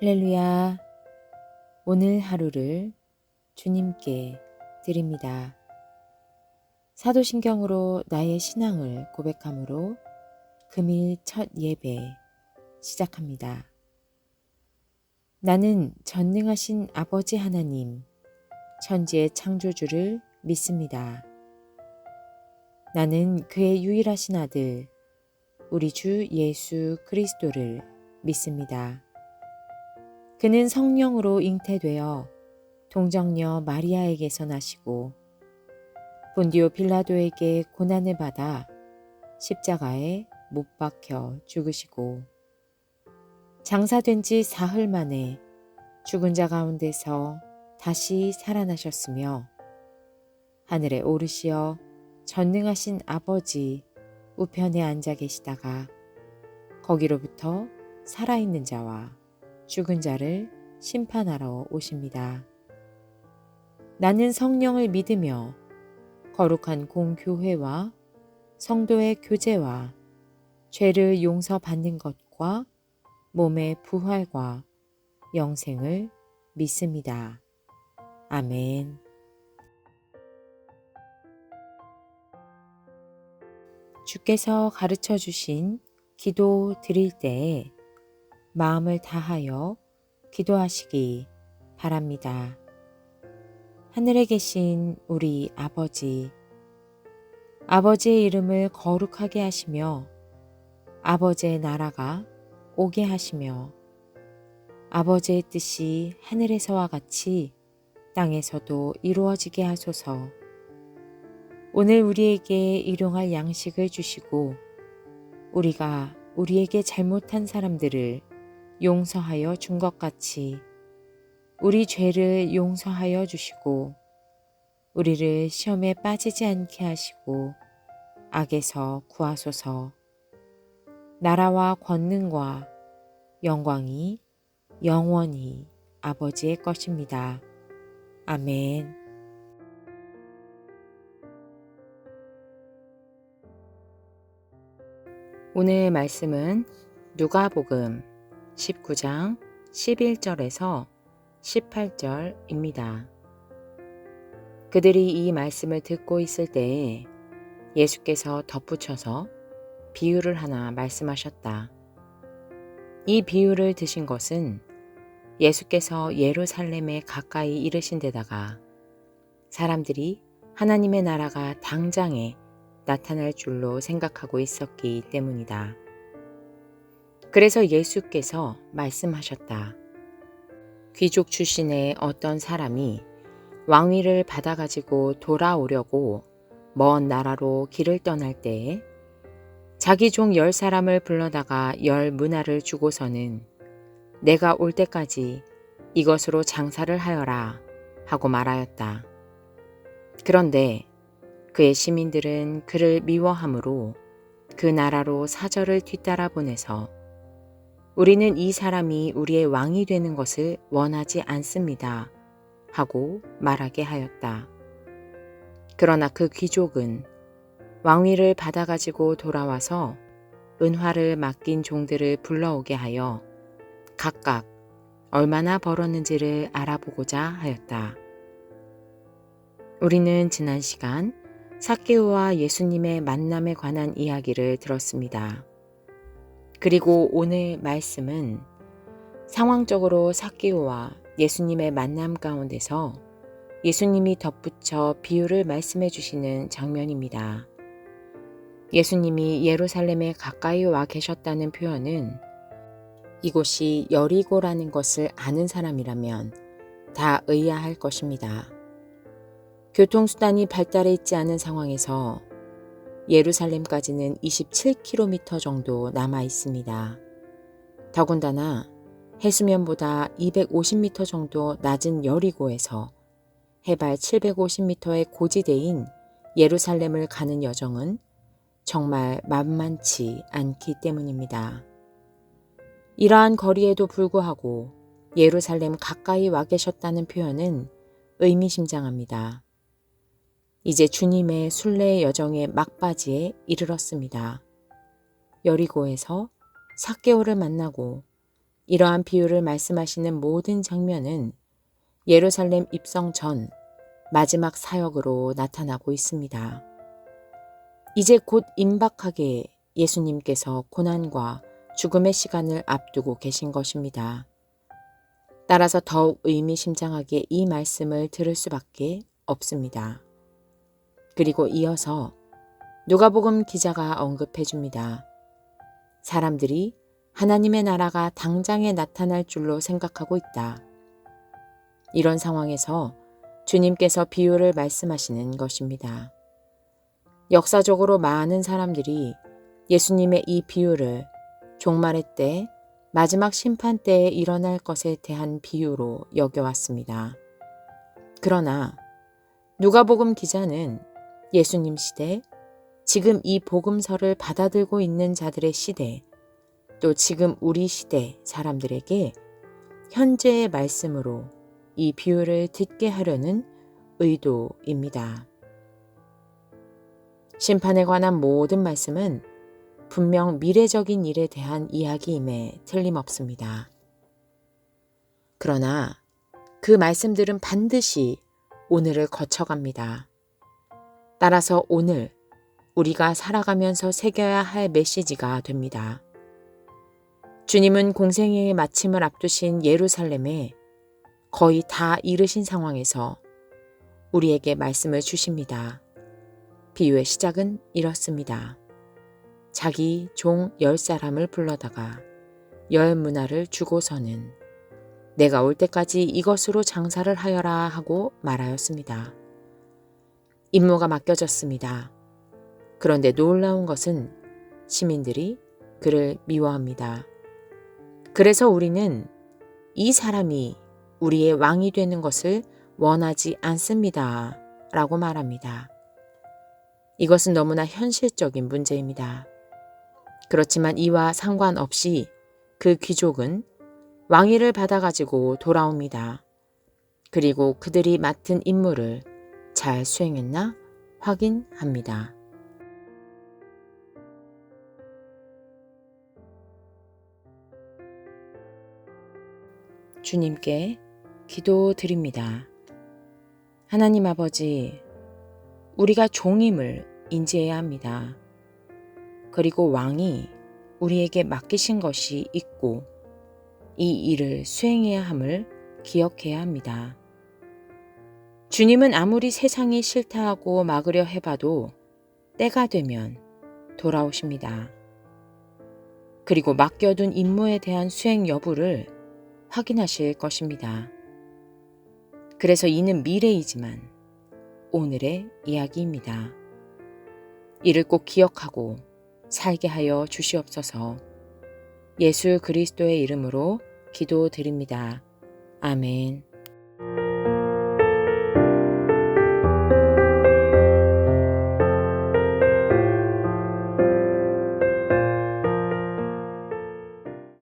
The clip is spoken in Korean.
할렐루야. 오늘 하루를 주님께 드립니다. 사도신경으로 나의 신앙을 고백함으로 금일 첫 예배 시작합니다. 나는 전능하신 아버지 하나님, 천지의 창조주를 믿습니다. 나는 그의 유일하신 아들, 우리 주 예수 그리스도를 믿습니다. 그는 성령으로 잉태되어 동정녀 마리아에게서 나시고 본디오 빌라도에게 고난을 받아 십자가에 못 박혀 죽으시고 장사된 지 사흘 만에 죽은 자 가운데서 다시 살아나셨으며 하늘에 오르시어 전능하신 아버지 우편에 앉아 계시다가 거기로부터 살아있는 자와 죽은 자를 심판하러 오십니다. 나는 성령을 믿으며 거룩한 공교회와 성도의 교제와 죄를 용서받는 것과 몸의 부활과 영생을 믿습니다. 아멘. 주께서 가르쳐 주신 기도 드릴 때에 마음을 다하여 기도하시기 바랍니다. 하늘에 계신 우리 아버지, 아버지의 이름을 거룩하게 하시며 아버지의 나라가 오게 하시며 아버지의 뜻이 하늘에서와 같이 땅에서도 이루어지게 하소서. 오늘 우리에게 일용할 양식을 주시고 우리가 우리에게 잘못한 사람들을 용서하여 준 것 같이 우리 죄를 용서하여 주시고 우리를 시험에 빠지지 않게 하시고 악에서 구하소서. 나라와 권능과 영광이 영원히 아버지의 것입니다. 아멘. 오늘 말씀은 누가복음 19장 11절에서 18절입니다. 그들이 이 말씀을 듣고 있을 때에 예수께서 덧붙여서 비유를 하나 말씀하셨다. 이 비유를 드신 것은 예수께서 예루살렘에 가까이 이르신 데다가 사람들이 하나님의 나라가 당장에 나타날 줄로 생각하고 있었기 때문이다. 그래서 예수께서 말씀하셨다. 귀족 출신의 어떤 사람이 왕위를 받아가지고 돌아오려고 먼 나라로 길을 떠날 때에 자기 종 10사람을 불러다가 10문화를 주고서는 내가 올 때까지 이것으로 장사를 하여라 하고 말하였다. 그런데 그의 시민들은 그를 미워하므로 그 나라로 사절을 뒤따라 보내서 우리는 이 사람이 우리의 왕이 되는 것을 원하지 않습니다 하고 말하게 하였다. 그러나 그 귀족은 왕위를 받아가지고 돌아와서 은화를 맡긴 종들을 불러오게 하여 각각 얼마나 벌었는지를 알아보고자 하였다. 우리는 지난 시간 삭개오와 예수님의 만남에 관한 이야기를 들었습니다. 그리고 오늘 말씀은 상황적으로 삭개오와 예수님의 만남 가운데서 예수님이 덧붙여 비유를 말씀해 주시는 장면입니다. 예수님이 예루살렘에 가까이 와 계셨다는 표현은 이곳이 여리고라는 것을 아는 사람이라면 다 의아할 것입니다. 교통수단이 발달해 있지 않은 상황에서 예루살렘까지는 27km 정도 남아 있습니다. 더군다나 해수면보다 250m 정도 낮은 여리고에서 해발 750m의 고지대인 예루살렘을 가는 여정은 정말 만만치 않기 때문입니다. 이러한 거리에도 불구하고 예루살렘 가까이 와 계셨다는 표현은 의미심장합니다. 이제 주님의 순례 여정의 막바지에 이르렀습니다. 여리고에서 삭개오를 만나고 이러한 비유를 말씀하시는 모든 장면은 예루살렘 입성 전 마지막 사역으로 나타나고 있습니다. 이제 곧 임박하게 예수님께서 고난과 죽음의 시간을 앞두고 계신 것입니다. 따라서 더욱 의미심장하게 이 말씀을 들을 수밖에 없습니다. 그리고 이어서 누가복음 기자가 언급해 줍니다. 사람들이 하나님의 나라가 당장에 나타날 줄로 생각하고 있다. 이런 상황에서 주님께서 비유를 말씀하시는 것입니다. 역사적으로 많은 사람들이 예수님의 이 비유를 종말의 때, 마지막 심판 때에 일어날 것에 대한 비유로 여겨왔습니다. 그러나 누가복음 기자는 예수님 시대, 지금 이 복음서를 받아들고 있는 자들의 시대, 또 지금 우리 시대 사람들에게 현재의 말씀으로 이 비유를 듣게 하려는 의도입니다. 심판에 관한 모든 말씀은 분명 미래적인 일에 대한 이야기임에 틀림없습니다. 그러나 그 말씀들은 반드시 오늘을 거쳐갑니다. 따라서 오늘 우리가 살아가면서 새겨야 할 메시지가 됩니다. 주님은 공생애의 마침을 앞두신 예루살렘에 거의 다 이르신 상황에서 우리에게 말씀을 주십니다. 비유의 시작은 이렇습니다. 자기 종 10사람을 불러다가 10문화를 주고서는 내가 올 때까지 이것으로 장사를 하여라 하고 말하였습니다. 임무가 맡겨졌습니다. 그런데 놀라운 것은 시민들이 그를 미워합니다. 그래서 우리는 이 사람이 우리의 왕이 되는 것을 원하지 않습니다. 라고 말합니다. 이것은 너무나 현실적인 문제입니다. 그렇지만 이와 상관없이 그 귀족은 왕위를 받아가지고 돌아옵니다. 그리고 그들이 맡은 임무를 잘 수행했나 확인합니다. 주님께 기도드립니다. 하나님 아버지, 우리가 종임을 인지해야 합니다. 그리고 왕이 우리에게 맡기신 것이 있고 이 일을 수행해야 함을 기억해야 합니다. 주님은 아무리 세상이 싫다 하고 막으려 해봐도 때가 되면 돌아오십니다. 그리고 맡겨둔 임무에 대한 수행 여부를 확인하실 것입니다. 그래서 이는 미래이지만 오늘의 이야기입니다. 이를 꼭 기억하고 살게 하여 주시옵소서. 예수 그리스도의 이름으로 기도드립니다. 아멘.